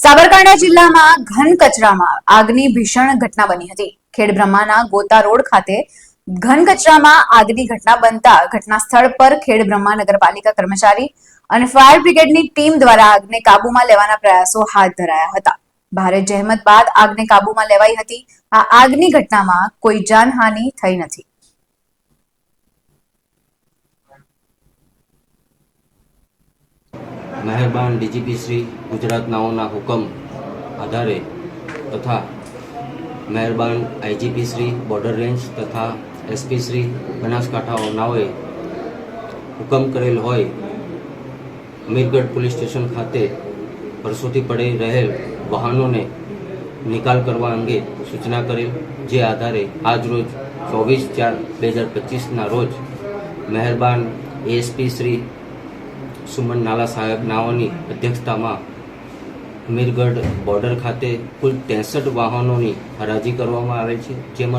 સાબરકાંઠા જિલ્લામાં ઘન કચરામાં આગની ભીષણ ઘટના બની હતી। ખેડબ્રહ્માના ગોતા રોડ ખાતે ઘન કચરામાં આગની ઘટના બનતા ઘટના સ્થળ પર ખેડબ્રહ્મા નગરપાલિકા કર્મચારી અને ફાયર બ્રિગેડની ટીમ દ્વારા આગને કાબૂમાં લેવાના પ્રયાસો હાથ ધરાયા હતા। ભારે જહેમત બાદ આગને કાબૂમાં લેવાઈ હતી। આ આગની ઘટનામાં કોઈ જાનહાનિ થઈ નથી। મહેરબાન ડીજીપી શ્રી ગુજરાત નાઓના હુકમ આધારે તથા મહેરબાન આઈજીપી શ્રી બોર્ડર રેન્જ તથા એસપી શ્રી બનાસકાંઠા નાઓએ હુકમ કરેલ હોય અમીરગઢ પોલીસ સ્ટેશન ખાતે વર્ષોથી પડી રહેલ વાહનોને નિકાલ કરવા અંગે સૂચના કરેલ, જે આધારે આજ રોજ 24/4/2025ના રોજ મહેરબાન એએસપી શ્રી સુમન નાલા સાહેબ નાઓની અધ્યક્ષતામાં અમીરગઢ બોર્ડર ખાતે કુલ 63 વાહનોની હરાજી કરવામાં આવેલ છે, જેમાં